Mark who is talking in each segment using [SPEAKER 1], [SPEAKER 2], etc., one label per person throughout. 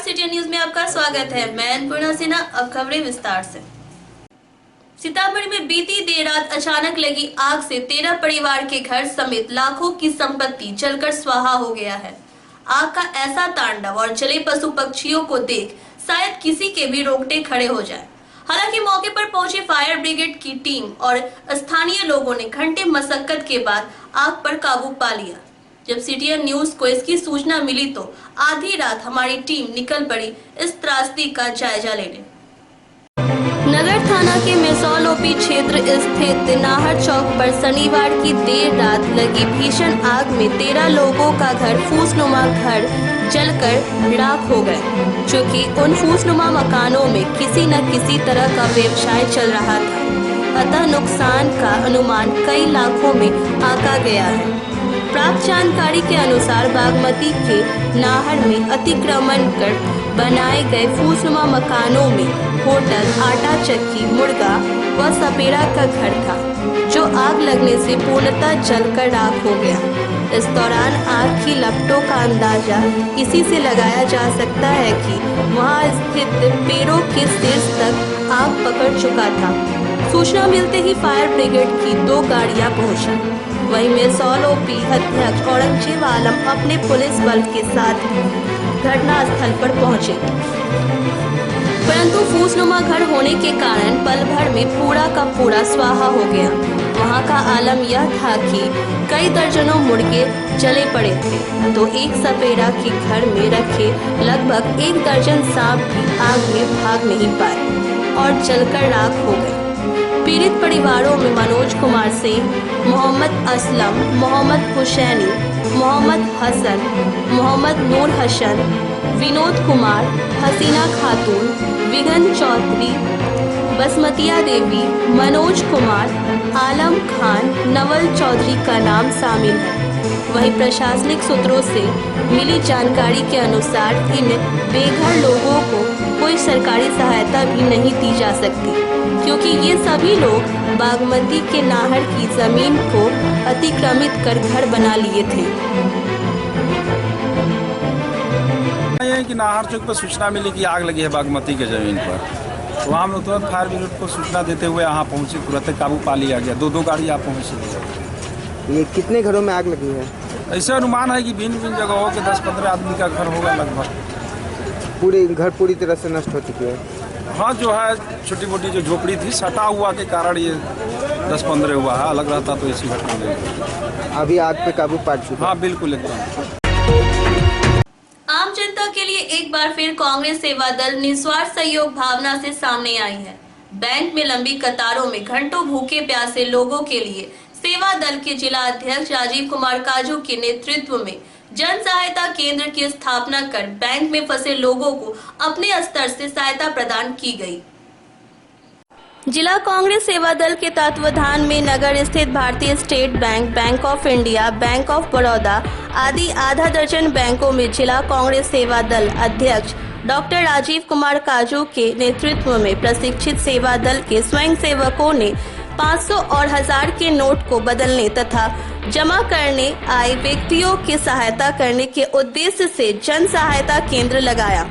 [SPEAKER 1] City news में आपका स्वागत है। मैं अन्नपूर्णा सिन्हा। अब खबरें विस्तार से। सीतामढ़ी में बीती देर रात अचानक लगी आग से 13 परिवार के घर समेत लाखों की संपत्ति जलकर स्वाहा हो गया है। आग का ऐसा तांडव और जले पशु पक्षियों को देख शायद किसी के भी रोंगटे खड़े हो जाए। हालांकि मौके पर पहुंचे फायर ब्रिगेड की टीम और स्थानीय लोगों ने घंटे मशक्कत के बाद आग पर काबू पा लिया। जब सीटीएन न्यूज को इसकी सूचना मिली तो आधी रात हमारी टीम निकल पड़ी इस त्रासदी का जायजा लेने। नगर थाना के मेसौल ओपी क्षेत्र स्थित नाहर चौक पर शनिवार की देर रात लगी भीषण आग में 13 लोगों का घर फूसनुमा घर जलकर राख हो गए, जो कि उन फूसनुमा मकानों में किसी न किसी तरह का व्यवसाय चल रहा था। अतः नुकसान का अनुमान कई लाखों में आंका गया है। प्राप्त जानकारी के अनुसार बागमती के नाहर में अतिक्रमण कर बनाए गए फूसनुमा मकानों में होटल, आटा चक्की, मुर्गा व सपेरा का घर था, जो आग लगने से पूर्णतः जलकर राख हो गया। इस दौरान आग की लपटों का अंदाजा इसी से लगाया जा सकता है कि वहां स्थित पेड़ों के शीर्ष तक आग पकड़ चुका था। सूचना मिलते ही फायर ब्रिगेड की 2 गाड़ियां पहुंची। वहीं मेसौल ओपी अध्यक्ष औरंगजेब आलम अपने पुलिस बल के साथ घटनास्थल पर पहुंचे, परंतु फूसनुमा घर होने के कारण पल भर में पूरा का पूरा स्वाहा हो गया। वहां का आलम यह था कि कई दर्जनों मुर्गे जले पड़े थे, तो एक सपेरा के घर में रखे लगभग 1 दर्जन सांप भी आग में भाग नहीं पाए और जलकर राख हो गए। पीड़ित परिवारों में मनोज कुमार सिंह, मोहम्मद असलम, मोहम्मद हुसैनी, मोहम्मद हसन, मोहम्मद नूर हसन, विनोद कुमार, हसीना खातून, विगन चौधरी, बसमतिया देवी, मनोज कुमार, आलम खान, नवल चौधरी का नाम शामिल है। वहीं प्रशासनिक सूत्रों से मिली जानकारी के अनुसार इन बेघर लोगों को कोई सरकारी सहायता भी नहीं दी जा सकती, क्योंकि ये सभी लोग बागमती के नाहर की जमीन को अतिक्रमित कर घर बना लिए थे।
[SPEAKER 2] कि नाहर चौक पर सूचना मिली कि आग लगी है बागमती के जमीन पर, तो हम लोग तुरंत फायर ब्रिगेड को सूचना देते हुए यहाँ पहुँचे, तुरंत काबू पा लिया गया। 2 गाड़ी यहाँ पहुँची।
[SPEAKER 3] ये कितने घरों में आग लगी है?
[SPEAKER 2] ऐसे अनुमान है कि भिन्न भिन्न जगहों के 10-15 आदमी का घर होगा लगभग।
[SPEAKER 3] पूरे घर पूरी तरह से नष्ट हो चुकी है?
[SPEAKER 2] हाँ, जो है छोटी मोटी जो झोपड़ी थी सटा हुआ के कारण ये 10-15 हुआ है। अलग रहता तो ऐसी घटना नहीं।
[SPEAKER 3] अभी आग पे काबू पा चुका?
[SPEAKER 2] हाँ, बिल्कुल एकदम।
[SPEAKER 1] आम जनता के लिए एक बार फिर कांग्रेस सेवा दल निस्वार्थ सहयोग भावना से सामने आई है। बैंक में लंबी कतारों में घंटों भूखे प्यासे लोगों के लिए सेवा दल के जिला अध्यक्ष राजीव कुमार काजू के नेतृत्व में जन सहायता केंद्र की स्थापना कर बैंक में फंसे लोगों को अपने स्तर से सहायता प्रदान की गई। जिला कांग्रेस सेवा दल के तत्वावधान में नगर स्थित भारतीय state bank, bank of India, bank of Baroda आदि आधा दर्जन बैंकों में जिला कांग्रेस सेवा दल अध्यक्ष डॉक्टर राजीव कुमार काजू के नेतृत्व में प्रशिक्षित सेवा दल के स्वयं सेवकों ने 500 और 1000 के नोट को बदलने तथा जमा करने आए व्यक्तियों की सहायता करने के उद्देश्य से जन सहायता केंद्र लगाया,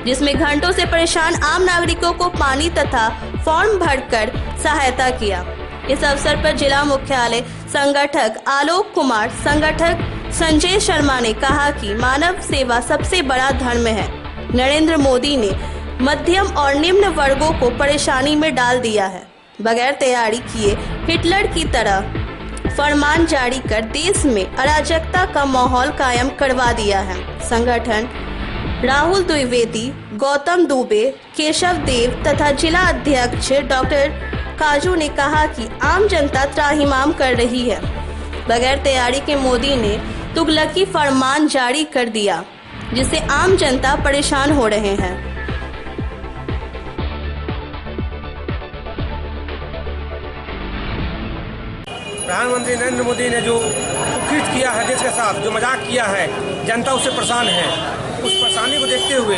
[SPEAKER 1] जिसमें घंटों से परेशान आम नागरिकों को पानी तथा फॉर्म भरकर सहायता किया। इस अवसर पर जिला मुख्यालय संगठक आलोक कुमार, संगठक संजय शर्मा ने कहा कि मानव सेवा सबसे बड़ा धर्म है। नरेंद्र मोदी ने मध्यम और निम्न वर्गों को परेशानी में डाल दिया है। बगैर तैयारी किए हिटलर की तरह फरमान जारी कर देश में अराजकता का माहौल कायम करवा दिया है। संगठन राहुल द्विवेदी, गौतम दुबे, केशव देव तथा जिला अध्यक्ष डॉक्टर काजू ने कहा कि आम जनता त्राहिमाम कर रही है। बगैर तैयारी के मोदी ने तुगलकी फरमान जारी कर दिया, जिससे आम जनता परेशान हो रहे हैं।
[SPEAKER 4] प्रधानमंत्री नरेंद्र मोदी ने जो कृत किया है देश के साथ, जो मजाक किया है, जनता उससे परेशान है। उस परेशानी को देखते हुए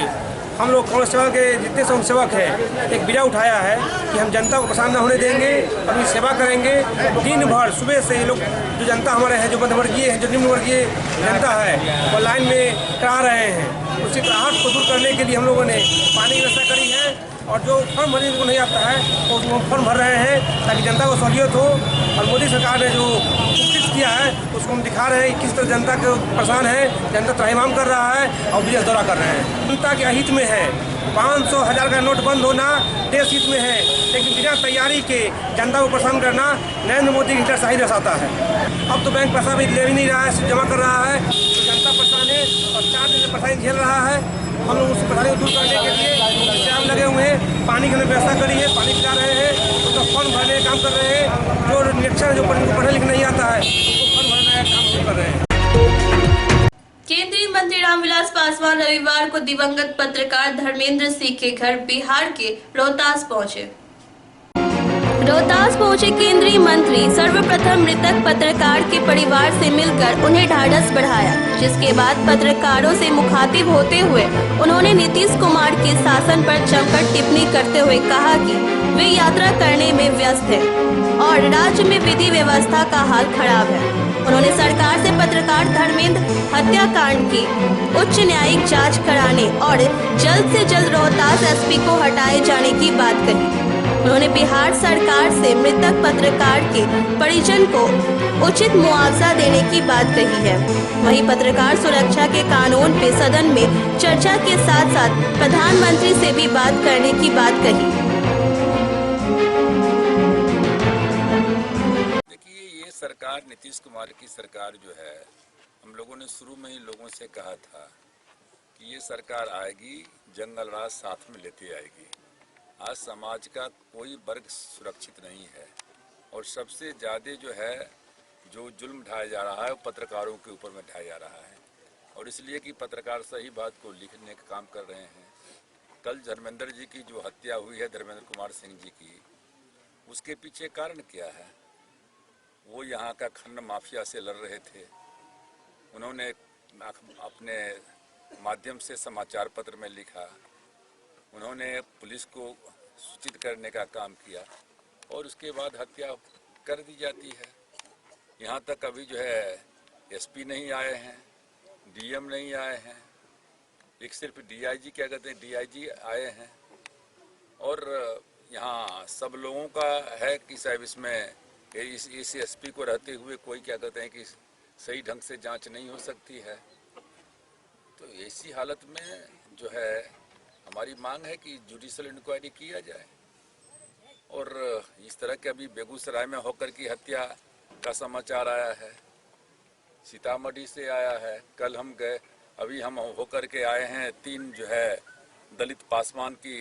[SPEAKER 4] हम लोग कांग्रेस सेवा के जितने स्वयंसेवक हैं एक बीड़ा उठाया है कि हम जनता को परेशान न होने देंगे, अपनी सेवा करेंगे। दिन भर सुबह से ये लोग जो जनता हमारे हैं, जो मध्यवर्गीय हैं, जो निम्न वर्गीय जनता है, वो लाइन में करा रहे हैं। उसकी कराहट को दूर करने के लिए हम लोगों ने पानी की व्यवस्था करी है। और जो फॉर्म भरने को नहीं आता है तो वो फॉर्म भर रहे हैं ताकि जनता को सहूलियत हो। और मोदी सरकार ने जो कोशिश किया है उसको हम दिखा रहे हैं किस तरह जनता को परेशान है, जनता त्राहिमाम कर रहा है और विदेश दौरा कर रहे हैं। जनता के अहित में है, 500 1000 का नोट बंद होना देश हित में है, लेकिन बिना तैयारी के जनता को परेशान करना नरेंद्र मोदी की हिटरशाही दर्शाता है। अब तो बैंक पैसा भी ले भी नहीं रहा है, सिर्फ जमा कर रहा है, तो जनता परेशान है और 4 दिन से परेशानी झेल रहा है। हम लोग उस परेशानी को दूर करने के लिए इंतजाम लगे हुए हैं, पानी की हमने व्यवस्था करी है, पानी पिला रहे हैं, उसका फॉर्म भरने का काम कर रहे हैं। जो निरीक्षण जो पढ़ने लिखने नहीं आता है उसको फॉर्म भरने का काम शुरू कर रहे हैं।
[SPEAKER 1] केंद्रीय मंत्री रामविलास पासवान रविवार को दिवंगत पत्रकार धर्मेंद्र सिंह के घर बिहार के रोहतास पहुंचे। रोहतास पहुंचे केंद्रीय मंत्री सर्वप्रथम मृतक पत्रकार के परिवार से मिलकर उन्हें ढाढ़स बढ़ाया, जिसके बाद पत्रकारों से मुखातिब होते हुए उन्होंने नीतीश कुमार के शासन पर जमकर टिप्पणी करते हुए कहा कि वे यात्रा करने में व्यस्त हैं और राज्य में विधि व्यवस्था का हाल खराब है। उन्होंने सरकार से पत्रकार धर्मेंद्र हत्याकांड की उच्च न्यायिक जांच कराने और जल्द से जल्द रोहतास एसपी को हटाए जाने की बात कही। उन्होंने बिहार सरकार से मृतक पत्रकार के परिजन को उचित मुआवजा देने की बात कही है। वहीं पत्रकार सुरक्षा के कानून पे सदन में चर्चा के साथ साथ प्रधानमंत्री से भी बात करने की बात कही।
[SPEAKER 5] सरकार नीतीश कुमार की सरकार जो है, हम लोगों ने शुरू में ही लोगों से कहा था कि ये सरकार आएगी, जंगल राज साथ में लेती आएगी। आज समाज का कोई वर्ग सुरक्षित नहीं है और सबसे ज़्यादा जो है जो जुल्म ढाया जा रहा है वो पत्रकारों के ऊपर में ढाया जा रहा है। और इसलिए कि पत्रकार सही बात को लिखने का काम कर रहे हैं। कल धर्मेंद्र जी की जो हत्या हुई है, धर्मेंद्र कुमार सिंह जी की, उसके पीछे कारण क्या है? वो यहाँ का खनन माफिया से लड़ रहे थे। उन्होंने अपने माध्यम से समाचार पत्र में लिखा, उन्होंने पुलिस को सूचित करने का काम किया और उसके बाद हत्या कर दी जाती है। यहाँ तक अभी जो है एसपी नहीं आए हैं, डीएम नहीं आए हैं, एक सिर्फ डीआईजी क्या कहते हैं डीआईजी आए हैं। और यहाँ सब लोगों का है कि साहब इसमें इस एसपी को रहते हुए कोई क्या कहते हैं कि सही ढंग से जांच नहीं हो सकती है। तो ऐसी हालत में जो है हमारी मांग है कि जुडिशल इंक्वायरी किया जाए। और इस तरह के अभी बेगूसराय में होकर की हत्या का समाचार आया है, सीतामढ़ी से आया है, कल हम गए, अभी हम होकर के आए हैं 3 जो है दलित पासवान की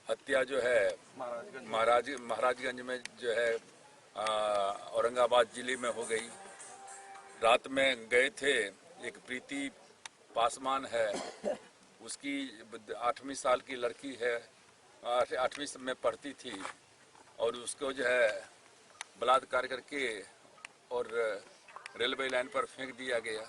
[SPEAKER 5] हत्या जो है महाराजगंज में जो है औरंगाबाद जिले में हो गई। रात में गए थे, एक प्रीति पासवान है, उसकी 8वीं साल की लड़की है, 8वीं में पढ़ती थी और उसको जो है बलात्कार करके और रेलवे लाइन पर फेंक दिया गया।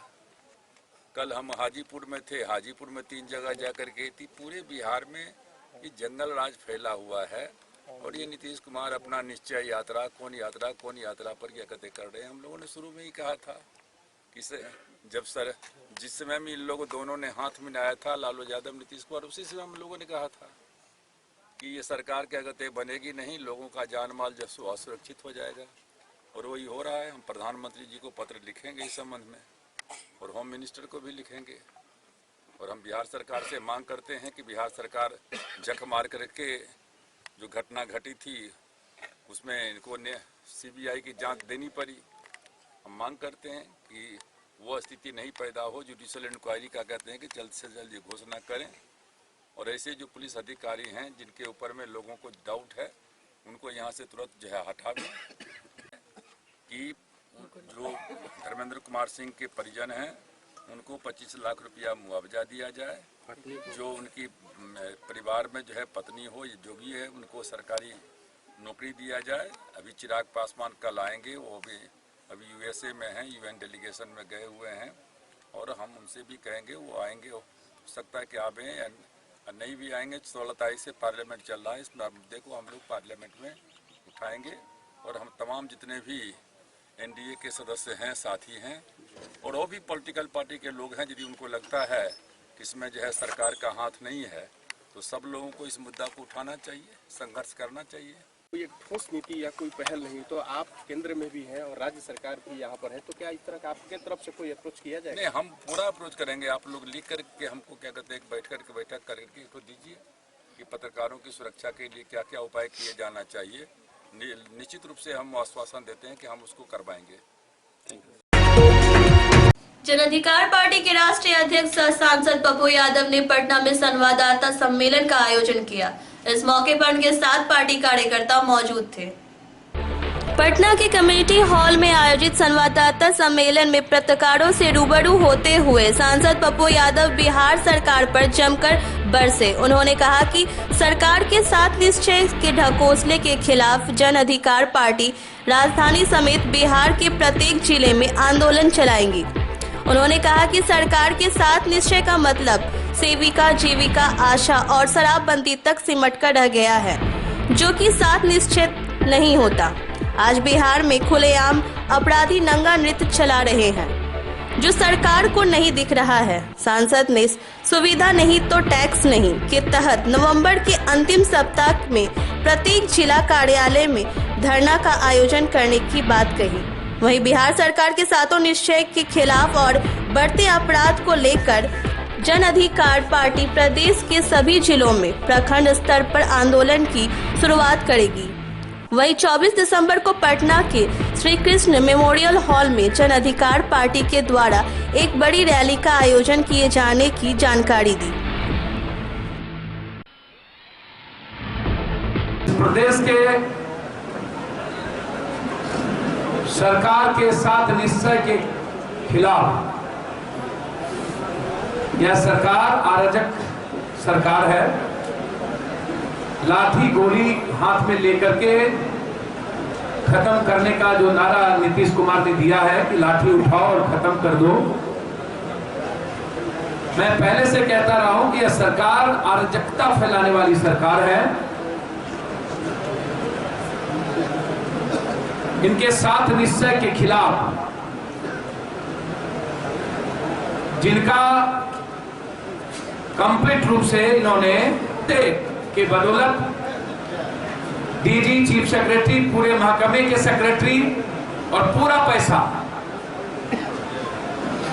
[SPEAKER 5] कल हम हाजीपुर में थे, हाजीपुर में 3 जगह जाकर गई थी। पूरे बिहार में ये जंगल राज फैला हुआ है और ये नीतीश कुमार अपना निश्चय यात्रा कौन यात्रा पर क्या कहते कर रहे हैं। हम लोगों ने शुरू में ही कहा था कि जब जिस समय में इन लोगों दोनों ने हाथ मिलाया था, लालू यादव नीतीश कुमार, उसी समय हम लोगों ने कहा था कि ये सरकार क्या कहते बनेगी नहीं, लोगों का जान माल जो असुरक्षित हो जाएगा। और वही हो रहा है। हम प्रधानमंत्री जी को पत्र लिखेंगे इस संबंध में और होम मिनिस्टर को भी लिखेंगे। और हम बिहार सरकार से मांग करते हैं कि बिहार सरकार जख मार करके जो घटना घटी थी उसमें इनको सीबीआई की जांच देनी पड़ी। हम मांग करते हैं कि वो स्थिति नहीं पैदा हो, जुडिशल इंक्वायरी का कहते हैं कि जल्द से जल्द ये घोषणा करें और ऐसे जो पुलिस अधिकारी हैं जिनके ऊपर में लोगों को डाउट है उनको यहाँ से तुरंत जो है हटा दें। कि जो धर्मेंद्र कुमार सिंह के परिजन हैं उनको 25 लाख रुपया मुआवजा दिया जाए। जो उनकी परिवार में जो है पत्नी हो या जो भी है उनको सरकारी नौकरी दिया जाए। अभी चिराग पासवान कल आएंगे, वो भी अभी यूएसए में हैं, यूएन डेलीगेशन में गए हुए हैं और हम उनसे भी कहेंगे वो आएंगे। हो सकता है कि आवे या नहीं भी आएंगे। 16 तारीख से पार्लियामेंट चल रहा है, इस मुद्दे को हम लोग पार्लियामेंट में उठाएंगे और हम तमाम जितने भी एनडीए के सदस्य हैं, साथी हैं और वो भी पॉलिटिकल पार्टी के लोग हैं, यदि उनको लगता है कि इसमें जो है सरकार का हाथ नहीं है, तो सब लोगों को इस मुद्दा को उठाना चाहिए, संघर्ष करना चाहिए।
[SPEAKER 6] कोई एक ठोस नीति या कोई पहल नहीं, तो आप केंद्र में भी हैं और राज्य सरकार भी यहाँ पर है, तो क्या इस तरह का आपके तरफ से कोई अप्रोच किया जाएगा?
[SPEAKER 5] नहीं, हम पूरा अप्रोच करेंगे। आप लोग लिख करके हमको क्या कहते हैं, बैठक करके तो दीजिए कि पत्रकारों की सुरक्षा के लिए क्या क्या उपाय किए जाना चाहिए। निश्चित रूप से हम आश्वासन देते हैं कि हम उसको करवाएंगे।
[SPEAKER 1] जन अधिकार पार्टी के राष्ट्रीय अध्यक्ष सांसद पप्पू यादव ने पटना में संवाददाता सम्मेलन का आयोजन किया। इस मौके पर उनके साथ पार्टी कार्यकर्ता मौजूद थे। पटना के कम्युनिटी हॉल में आयोजित संवाददाता सम्मेलन में पत्रकारों से रूबरू होते हुए सांसद पप्पू यादव बिहार सरकार पर जमकर बरसे। उन्होंने कहा कि सरकार के साथ निश्चय के ढकोसले के खिलाफ जन अधिकार पार्टी राजधानी समेत बिहार के प्रत्येक जिले में आंदोलन चलाएंगी। उन्होंने कहा कि सरकार के साथ निश्चय का मतलब सेविका, जीविका, आशा और शराबबंदी तक सिमट कर रह गया है, जो कि साथ निश्चय नहीं होता। आज बिहार में खुलेआम अपराधी नंगा नृत्य चला रहे हैं, जो सरकार को नहीं दिख रहा है। सांसद ने सुविधा नहीं तो टैक्स नहीं के तहत नवंबर के अंतिम सप्ताह में प्रत्येक जिला कार्यालय में धरना का आयोजन करने की बात कही। वहीं बिहार सरकार के सातों निश्चय के खिलाफ और बढ़ते अपराध को लेकर जन अधिकार पार्टी प्रदेश के सभी जिलों में प्रखंड स्तर पर आंदोलन की शुरुआत करेगी। वहीं 24 दिसंबर को पटना के श्री कृष्ण मेमोरियल हॉल में जन अधिकार पार्टी के द्वारा एक बड़ी रैली का आयोजन किए जाने की जानकारी दी।
[SPEAKER 7] प्रदेश के सरकार के साथ निश्चय के खिलाफ, यह सरकार अराजक सरकार है। लाठी गोली हाथ में लेकर के खत्म करने का जो नारा नीतीश कुमार ने दिया है कि लाठी उठाओ और खत्म कर दो, मैं पहले से कहता रहा हूं कि यह सरकार अराजकता फैलाने वाली सरकार है। इनके साथ निश्चय के खिलाफ, जिनका कंप्लीट रूप से इन्होंने के बदौलत डीजी, चीफ सेक्रेटरी, पूरे महकमे के सेक्रेटरी और पूरा पैसा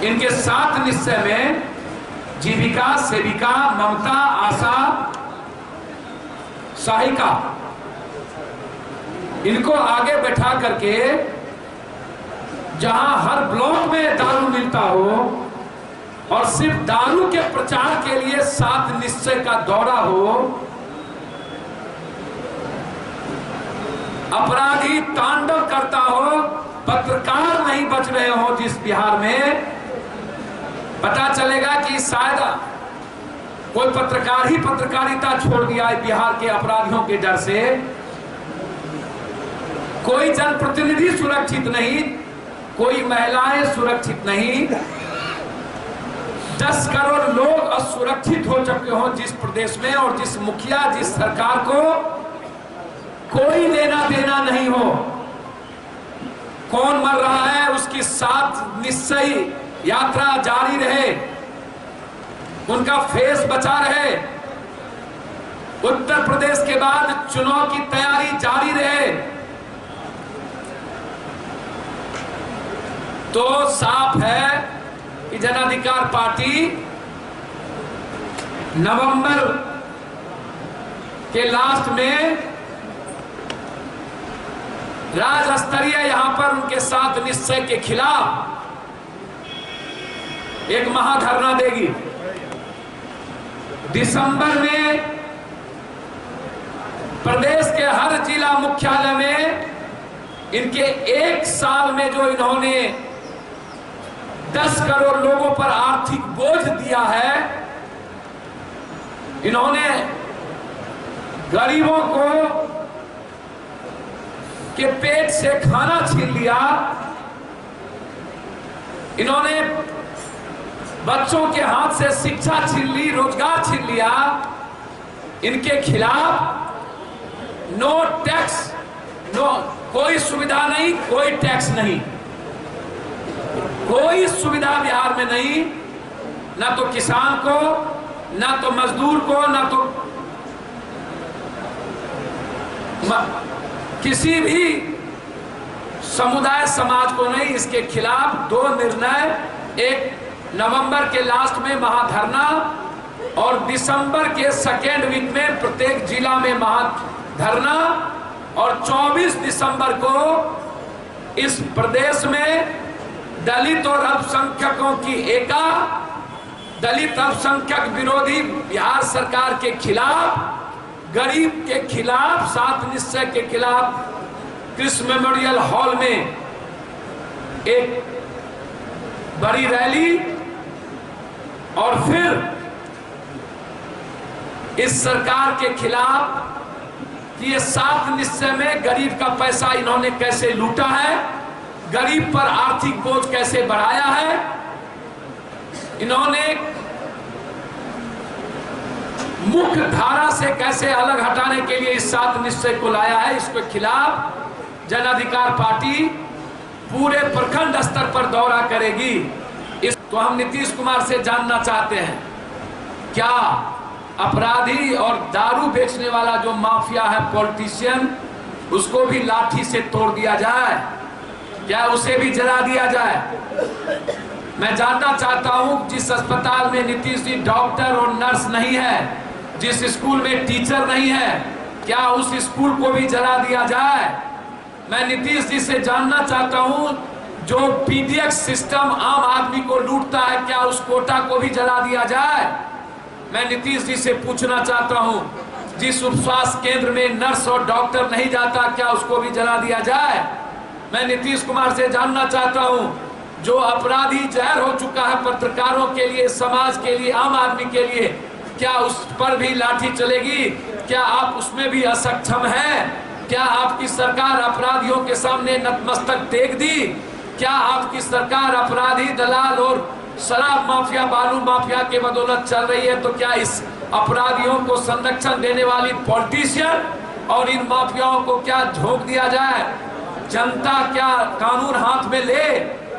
[SPEAKER 7] इनके साथ निश्चय में जीविका, सेविका, ममता, आशा, सहायिका, इनको आगे बैठा करके जहां हर ब्लॉक में दारू मिलता हो और सिर्फ दारू के प्रचार के लिए साथ निश्चय का दौरा हो, अपराधी तांडव करता हो, पत्रकार नहीं बच रहे हो जिस बिहार में, पता चलेगा कि शायद कोई पत्रकार ही पत्रकारिता छोड़ दिया है बिहार के अपराधियों के डर से। कोई जनप्रतिनिधि सुरक्षित नहीं, कोई महिलाएं सुरक्षित नहीं, 10 करोड़ लोग असुरक्षित हो चुके हो जिस प्रदेश में, और जिस मुखिया, जिस सरकार को कोई लेना देना नहीं हो। कौन मर रहा है उसकी साथ निश्चय यात्रा जारी रहे, उनका फेस बचा रहे, उत्तर प्रदेश के बाद चुनाव की तैयारी जारी रहे, तो साफ है कि जन अधिकार पार्टी नवंबर के लास्ट में राज्य स्तरीय यहां पर उनके साथ निश्चय के खिलाफ एक महाधरना देगी। दिसंबर में प्रदेश के हर जिला मुख्यालय में इनके एक साल में जो इन्होंने 10 करोड़ लोगों पर आर्थिक बोझ दिया है, इन्होंने गरीबों को के पेट से खाना छीन लिया, इन्होंने बच्चों के हाथ से शिक्षा छीन ली, रोजगार छीन लिया। इनके खिलाफ नो टैक्स, नो, कोई सुविधा नहीं, कोई टैक्स नहीं, कोई सुविधा बिहार में नहीं। ना तो किसान को, ना तो मजदूर को, ना तो किसी भी समुदाय समाज को नहीं। इसके खिलाफ 2 निर्णय, 1 नवंबर के लास्ट में महाधरना और दिसंबर के 2nd वीक में प्रत्येक जिला में महाधरना, और 24 दिसंबर को इस प्रदेश में दलित और अल्पसंख्यकों की एका, दलित अल्पसंख्यक विरोधी बिहार सरकार के खिलाफ, गरीब के खिलाफ, 7 निश्चय के खिलाफ कृष्ण मेमोरियल हॉल में एक बड़ी रैली, और फिर इस सरकार के खिलाफ कि ये 7 निश्चय में गरीब का पैसा इन्होंने कैसे लूटा है, गरीब पर आर्थिक बोझ कैसे बढ़ाया है, इन्होंने मुख्य धारा से कैसे अलग हटाने के लिए इस 7 निश्चय को लाया है। इसके खिलाफ जन अधिकार पार्टी पूरे प्रखंड स्तर पर दौरा करेगी। तो हम नीतीश कुमार से जानना चाहते हैं, क्या अपराधी और दारू बेचने वाला जो माफिया है, पॉलिटिशियन, उसको भी लाठी से तोड़ दिया जाए? क्या उसे भी जला दिया जाए? मैं जानना चाहता हूं, जिस अस्पताल में नीतीश जी डॉक्टर और नर्स नहीं है, जिस स्कूल में टीचर नहीं है, क्या उस स्कूल को भी जला दिया जाए? मैं नीतीश जी से जानना चाहता हूं, जो पीडीएक्स सिस्टम आम आदमी को लूटता है, क्या उस कोटा को भी जला दिया जाए? मैं नीतीश जी से पूछना चाहता हूं, जिस उप स्वास्थ्य केंद्र में नर्स और डॉक्टर नहीं जाता, क्या उसको भी जला दिया जाए? मैं नीतीश कुमार से जानना चाहता हूं, जो अपराधी जहर हो चुका है पत्रकारों के लिए, समाज के लिए, आम आदमी के लिए, क्या उस पर भी लाठी चलेगी? क्या आप उसमें भी असक्षम हैं? क्या आपकी सरकार अपराधियों के सामने नतमस्तक टेक दी? क्या आपकी सरकार अपराधी, दलाल और शराब माफिया, बालू माफिया के बदौलत चल रही है? तो क्या इस अपराधियों को संरक्षण देने वाली पॉलिटिशियन और इन माफियाओं को क्या झोंक दिया जाए? जनता क्या कानून हाथ में ले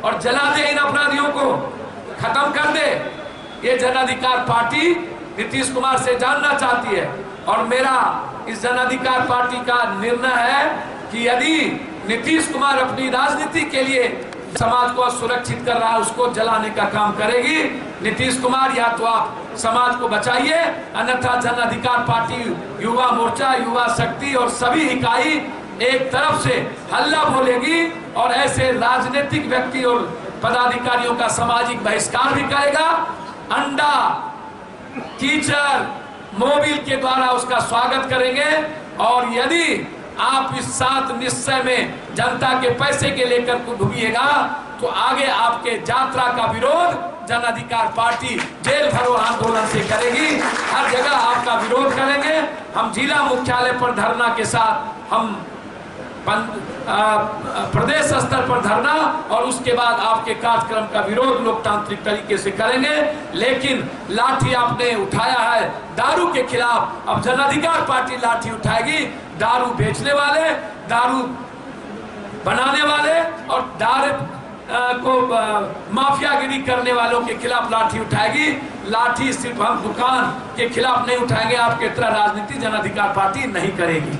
[SPEAKER 7] और जला दे, इन अपराधियों को खत्म कर दे? ये जन अधिकार पार्टी नीतीश कुमार से जानना चाहती है, और मेरा इस जन अधिकार पार्टी का निर्णय है कि यदि नीतीश कुमार अपनी राजनीति के लिए समाज को सुरक्षित कर रहा है, उसको जलाने का काम करेगी। नीतीश कुमार, या तो आप समाज को बचाइए, अन्यथा जन अधिकार पार्टी, युवा मोर्चा, युवा शक्ति और सभी इकाई एक तरफ से हल्ला बोलेगी और ऐसे राजनीतिक व्यक्ति और पदाधिकारियों का सामाजिक बहिष्कार भी करेगा। अंडा, कीचड़, मोबिल के द्वारा उसका स्वागत करेंगे, और यदि आप इस 7 निश्चय में जनता के पैसे के लेकर डूबिएगा, तो आगे आपके यात्रा का विरोध जन अधिकार पार्टी जेल भरो आंदोलन से करेगी। हर जगह आपका विरोध करेंगे। हम जिला मुख्यालय पर धरना के साथ हम प्रदेश स्तर पर धरना, और उसके बाद आपके कार्यक्रम का विरोध लोकतांत्रिक तरीके से करेंगे। लेकिन लाठी आपने उठाया है दारू के खिलाफ, अब जन अधिकार पार्टी लाठी उठाएगी दारू बेचने वाले, दारू बनाने वाले और दारू को माफियागिरी करने वालों के खिलाफ लाठी उठाएगी। लाठी सिर्फ हम दुकान के खिलाफ नहीं उठाएंगे, आपके तरह राजनीति जन अधिकार पार्टी नहीं करेगी।